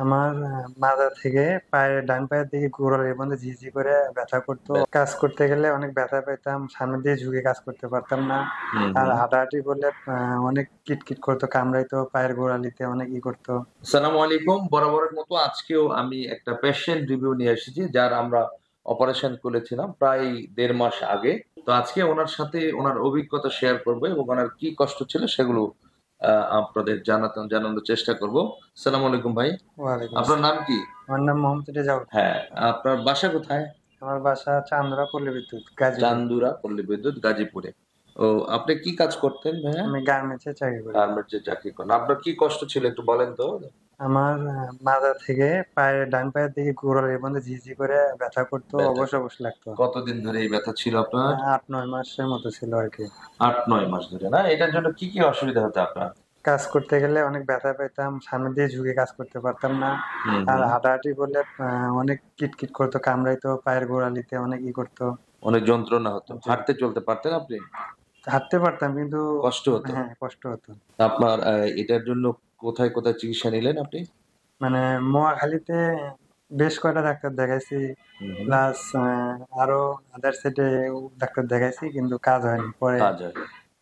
আমার মাথা থেকে ডান পায়ের দিকে গোড়ালির এই পর্যন্ত ঝিঝি করে ব্যথা করতো। কাজ করতে গেলে অনেক ব্যথা পেতাম, সামনের দিয়ে ঝুঁকে কাজ করতে পারতাম না। হুম আর হুম। হাঁটাহাঁটি করলে অনেক কিটকিট করতো, কামড়াইতো, পায়ের গোড়ালিতে অনেক করতো। আসসালামু আলাইকুম। বরাবরের মতো আজকেও আমি একটা পেশেন্ট রিভিউ নিয়ে এসেছি, যার আমরা অপারেশন করেছিলাম প্রায় 1.5 মাস আগে। তো আজকে ওনার সাথে ওনার অভিজ্ঞতা শেয়ার করব এবং ওনার কি কষ্ট ছিল সেগুলো আপনাদের জানানোর চেষ্টা করব। আসসালামু আলাইকুম ভাই। ওয়ালাইকুম আপনার আসসালাম। নাম কি? আমার নাম মোহাম্মদ রেজাউল। হ্যাঁ। আপনার বাসা কোথায়? আমার বাসা চান্দরা পল্লী বিদ্যুৎ, গাজীপুর। চান্দুরা পল্লী বিদ্যুৎ, গাজীপুরে। ও, আপনি কি কাজ করতেন ভাইয়া? আমি গার্মেন্টসে চাকরি করি। গার্মেন্টসে চাকরি করেন। আপনার কি কষ্ট ছিল একটু বলেন তো। আমার মাথা থেকে ডান পায়ের দিকে গোড়ালির এই পর্যন্ত ঝিঝি করে ব্যথা করতো, ব্যথা অবশ অবশ লাগতো। কতদিন ধরে এই ব্যথা ছিল আপনার? 8-9 মাসের মতো ছিল আর কি। 8-9 মাস ধরে না? এটার জন্য কি কি অসুবিধা হতো আপনার? কাজ করতে গেলে অনেক ব্যথা পেতাম, সামনের দিয়ে ঝুঁকে কাজ করতে পারতাম না। হুম আর হুম। হাঁটাহাঁটি করলে অনেক কিটকিট করতো, কামড়াইতো, পায়ের গোড়ালিতে অনেক করতো। অনেক যন্ত্রণা হতো। জি। হাঁটতে চলতে পারতেন আপনি? হাঁটতে পারতাম কিন্তু কষ্ট হতো? হ্যাঁ, কষ্ট হতো। আপনার এটার জন্য কোথায় কোথায় চিকিৎসা নিলেন আপনি? মানে নোয়াখালীতে বেশ কয়টা ডাক্তার দেখাইছি, হুম হুম। প্লাস আরো আদার সাইডে ডাক্তার দেখাইছি, কিন্তু কাজ হয়নি। পরে কাজ হয়।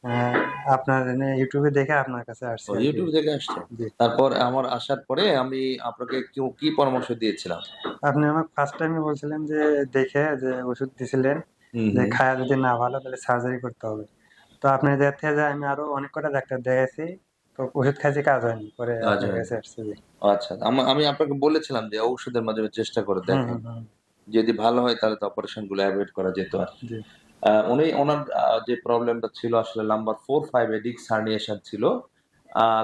আহ, আপনার ইউটিউবে দেখে আপনার কাছে আসছি ও, আর কি। ইউটিউব থেকে আসছে? জি। তারপর আমার আসার পরে আমি আপনাকে কি কি পরামর্শ দিয়েছিলাম? আপনি আমাকে ফার্স্ট টাইমে বলছিলেন যে দেখে যে ওষুধ দিছিলেন, হুম যে হুম। খায়া যদি না ভালো তাহলে সার্জারি করতে হবে। তো আপনার জায়গা থেকে যে আমি আরো অনেক কটা ডাক্তার দেখাইছি, তো ওষুধ খাইছি, কাজ হয়নি। পরে কাজ আপনার হয়নি। কাছে আসছি। জি। আচ্ছা, আমি আপনাকে বলেছিলাম যে ঔষধের মাধ্যমে চেষ্টা করে হুম দেখেন। হুম হুম। যদি ভালো হয় তাহলে তো অপারেশন গুলো অ্যাভয়েড করা যেত আর কি। জি। উনি ওনার যে প্রবলেমটা ছিল আসলে লাম্বার 4-5 এ ডিস্ক হার্নিয়েশন ছিল।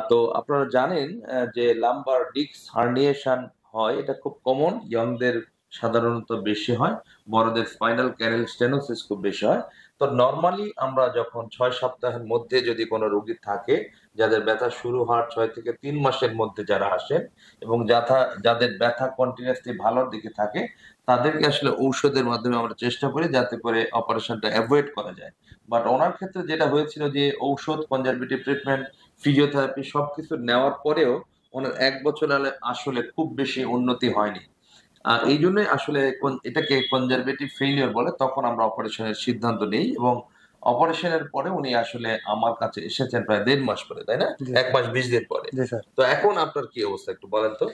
তো আপনারা জানেন যে লাম্বার ডিস্ক হার্নিয়েশন হয়, এটা খুব কমন। ইয়ংদের সাধারণত বেশি হয়। বড়দের স্পাইনাল ক্যানেল স্টেনোসিস খুব বেশি হয়। তো নরমালি আমরা যখন ৬ সপ্তাহের মধ্যে যদি কোনো রোগী থাকে, যাদের ব্যথা শুরু হওয়ার ৬ থেকে ৩ মাসের মধ্যে যারা আসেন এবং যাদের ব্যথা কন্টিনিউয়াসলি ভালোর দিকে থাকে, তাদেরকে আসলে ঔষধের মাধ্যমে আমরা চেষ্টা করি যাতে করে অপারেশনটা এভয়েড করা যায়। বাট ওনার ক্ষেত্রে যেটা হয়েছিল যে ঔষধ, কনজারভেটিভ ট্রিটমেন্ট, ফিজিওথেরাপি সবকিছু নেওয়ার পরেও ওনার ১ বছর আসলে খুব বেশি উন্নতি হয়নি। এই জন্যই আসলে এটাকে কনজারভেটিভ ফেইলিওর বলে। তখন আমরা অপারেশনের সিদ্ধান্ত নেই এবং অপারেশনের পরে উনি আসলে আমার কাছে এসেছেন প্রায় ১.৫ মাস পরে, তাই না? জি ১ স্যার। মাস ২০ দিন পরে। জি স্যার। তো এখন আপনার কি অবস্থা একটু বলেন তো?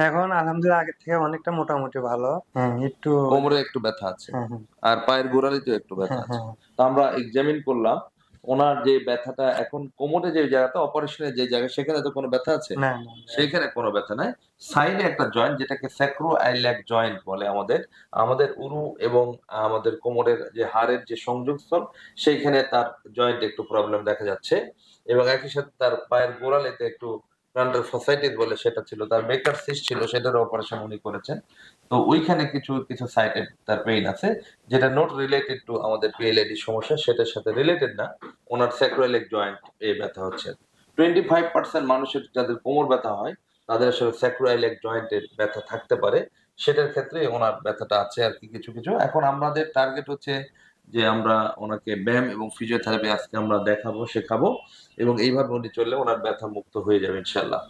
এখন আলহামদুলিল্লাহ আগের থেকে অনেকটা মোটামুটি ভালো। হ্যাঁ, একটু। কোমরে একটু ব্যথা আছে। হ্যাঁ হ্যাঁ। আর পায়ের গোড়ালিতেও একটু ব্যথা হ্যাঁ আছে। হ্যাঁ। তো আমরা এক্সামিন করলাম। উনার যে ব্যথাটা এখন কোমরে যে জায়গাটা, অপারেশনের যে জায়গা, সেখানে তো কোনো ব্যথা আছে? না না না। সেখানে কোনো ব্যথা নাই। সাইডে একটা জয়েন্ট যেটাকে স্যাক্রোআইলিয়াক জয়েন্ট বলে আমাদের। আমাদের উরু এবং আমাদের কোমরের যে হাড়ের যে সংযোগস্থল, সেইখানে তার জয়েন্টে একটু প্রবলেম দেখা যাচ্ছে এবং একই সাথে তার পায়ের গোড়ালিতে একটু প্ল্যান্টার ফ্যাসাইটিস বলে সেটা ছিল। তার বেকার সিস্ট ছিল, সেটারও অপারেশন উনি করেছেন। তো ওইখানে কিছু সাইটে তার পেইন আছে, যেটা নট রিলেটেড টু আমাদের পিএলআইডি সমস্যা, সেটার সাথে রিলেটেড না। ওনার স্যাক্রোইলিয়াক জয়েন্ট এ ব্যথা হচ্ছে। 25% মানুষের যাদের কোমর ব্যথা হয়, তাদের আসলে স্যাক্রোইলিয়াক জয়েন্টের ব্যথা থাকতে পারে। সেটার ক্ষেত্রে ওনার ব্যথাটা আছে আর কি কিছু। এখন আমাদের টার্গেট হচ্ছে যে আমরা ওনাকে ব্যায়াম এবং ফিজিওথেরাপি আজকে আমরা দেখাবো, শেখাবো এবং এইভাবে উনি চললে ওনার ব্যথা মুক্ত হয়ে যাবে ইনশাআল্লাহ।